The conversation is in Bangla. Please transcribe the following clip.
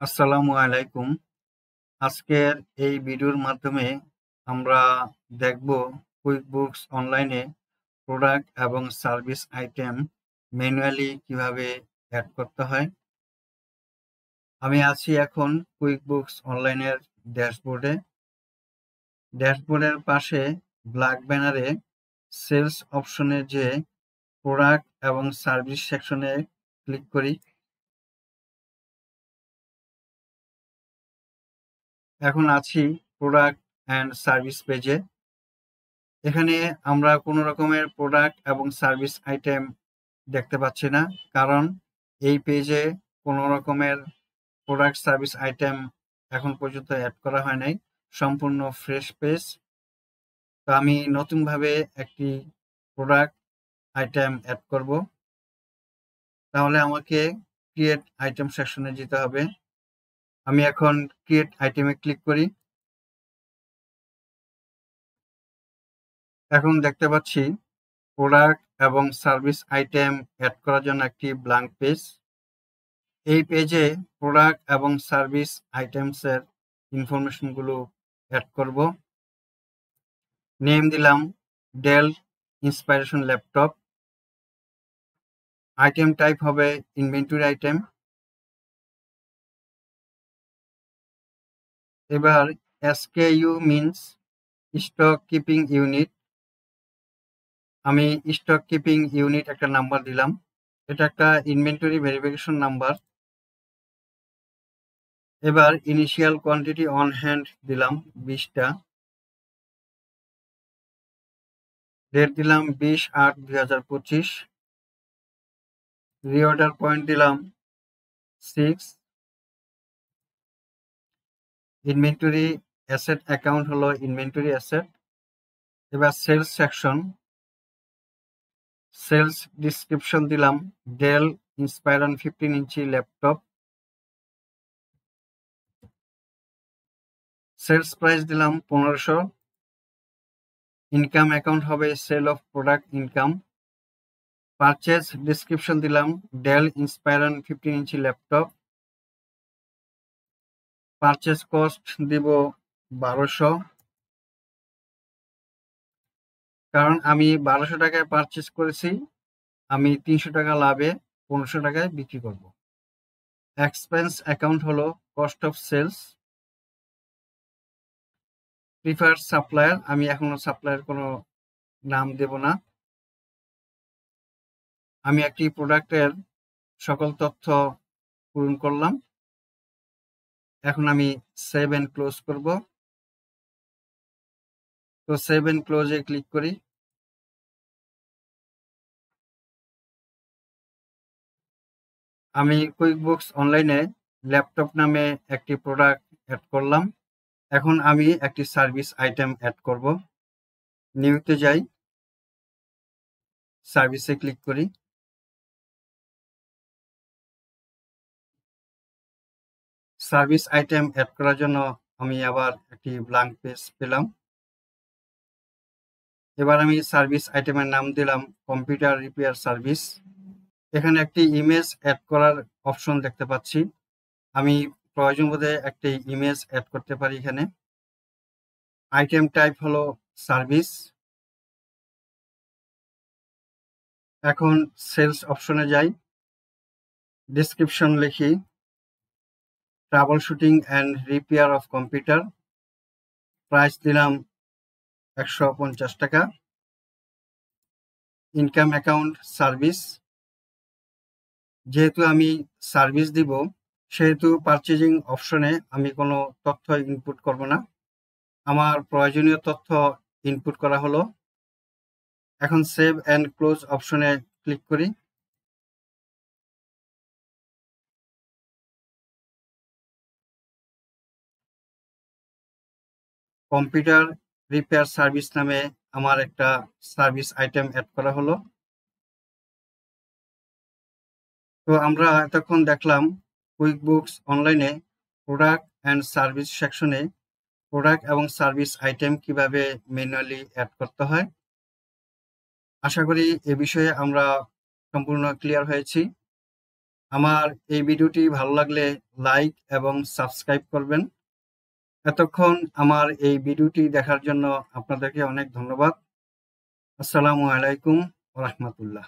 আসসালামু আলাইকুম। আজকের এই ভিডিওর মাধ্যমে আমরা দেখব কুইকবুকস অনলাইনে প্রোডাক্ট এবং সার্ভিস আইটেম ম্যানুয়ালি কিভাবে অ্যাড করতে হয়। আমি আছি এখন কুইকবুকস অনলাইনের ড্যাশবোর্ডে। ড্যাশবোর্ডের পাশে ব্ল্যাক ব্যানারে সেলস অপশনে যে প্রোডাক্ট এবং সার্ভিস সেকশনে ক্লিক করি। এখন আছি প্রোডাক্ট অ্যান্ড সার্ভিস পেজে। এখানে আমরা কোনো রকমের প্রোডাক্ট এবং সার্ভিস আইটেম দেখতে পাচ্ছি না, কারণ এই পেজে কোনো রকমের প্রোডাক্ট সার্ভিস আইটেম এখন পর্যন্ত অ্যাড করা হয় নাই, সম্পূর্ণ ফ্রেশ পেজ। তো আমি নতুনভাবে একটি প্রোডাক্ট আইটেম অ্যাড করব। তাহলে আমাকে ক্রিয়েট আইটেম সেকশনে যেতে হবে। আমি এখন ক্রিয়েট আইটেমে ক্লিক করি। এখন দেখতে পাচ্ছি প্রোডাক্ট এবং সার্ভিস আইটেম অ্যাড করার জন্য একটি ব্ল্যাঙ্ক পেজ। এই পেজে প্রোডাক্ট এবং সার্ভিস আইটেমসের ইনফরমেশনগুলো অ্যাড করব। নেম দিলাম Dell inspiration laptop. Item type হবে ইনভেন্টরি আইটেম। এবার SKU means stock keeping unit. আমি স্টক কিপিং ইউনিট একটা নাম্বার দিলাম। এটা একটা ইনভেন্টরি ভেরিফিকেশন নাম্বার। এবার ইনিশিয়াল কোয়ান্টিটি অন হ্যান্ড দিলাম 20টা। ডেট দিলাম 20/8/2025। রিঅর্ডার পয়েন্ট দিলাম 6। ইনভেন্টরি অ্যাসেট অ্যাকাউন্ট হলো ইনভেন্টরি অ্যাসেট। এবার সেলস সেকশন, সেলস ডিসক্রিপশন দিলাম Dell Inspiron 15 inch laptop. Sales price দিলাম 1500। ইনকাম অ্যাকাউন্ট হবে sale of product income. Purchase description দিলাম Dell Inspiron 15 inch laptop. Purchase cost দিব 1200, কারণ আমি 1200 টাকায় পারচেজ করেছি। আমি 300 টাকা লাভে 1500 টাকায় বিক্রি করব। এক্সপেন্স অ্যাকাউন্ট হলো cost of sales. Preferred supplier, আমি এখনো সাপ্লায়ার কোনো নাম দেব না। আমি একটি প্রোডাক্টের সকল তথ্য পূরণ করলাম। এখন আমি সেভ এন্ড ক্লোজ করব। তো সেভ এন্ড ক্লোজে ক্লিক করি। আমি কুইকবুকস অনলাইনে ল্যাপটপ নামে একটি প্রোডাক্ট অ্যাড করলাম। এখন আমি একটি সার্ভিস আইটেম অ্যাড করব। নিউতে যাই, সার্ভিসে ক্লিক করি। সার্ভিস আইটেম অ্যাড করার জন্য আমি আবার একটি ব্ল্যাঙ্ক পেজ পেলাম। এবার আমি সার্ভিস আইটেমের নাম দিলাম কম্পিউটার রিপেয়ার সার্ভিস। এখানে একটি ইমেজ অ্যাড করার অপশন দেখতে পাচ্ছি। আমি প্রয়োজন বোধে একটি ইমেজ অ্যাড করতে পারি এখানে। আইটেম টাইপ হলো সার্ভিস। এখন সেলস অপশনে যাই, ডেসক্রিপশন লিখি trouble shooting and repair of computer. Price দিলাম 150 টাকা। Income account service. যেহেতু আমি সার্ভিস দিব, সেহেতু পারচেজিং অপশনে আমি কোনো তথ্য ইনপুট করব না। আমার প্রয়োজনীয় তথ্য ইনপুট করা হলো। এখন সেভ অ্যান্ড ক্লোজ অপশনে ক্লিক করি। কম্পিউটার রিপেয়ার সার্ভিস নামে আমার একটা সার্ভিস আইটেম অ্যাড করা হলো। তো আমরা এতক্ষণ দেখলাম কুইকবুকস অনলাইনে প্রোডাক্ট অ্যান্ড সার্ভিস সেকশনে প্রোডাক্ট এবং সার্ভিস আইটেম কিভাবে ম্যানুয়ালি অ্যাড করতে হয়। আশা করি এ বিষয়ে আমরা সম্পূর্ণ ক্লিয়ার হয়েছি। আমার এই ভিডিওটি ভালো লাগলে লাইক এবং সাবস্ক্রাইব করবেন। এতক্ষণ আমার এই ভিডিওটি দেখার জন্য আপনাদেরকে অনেক ধন্যবাদ। আসসালামু আলাইকুম ওয়া রাহমাতুল্লাহ।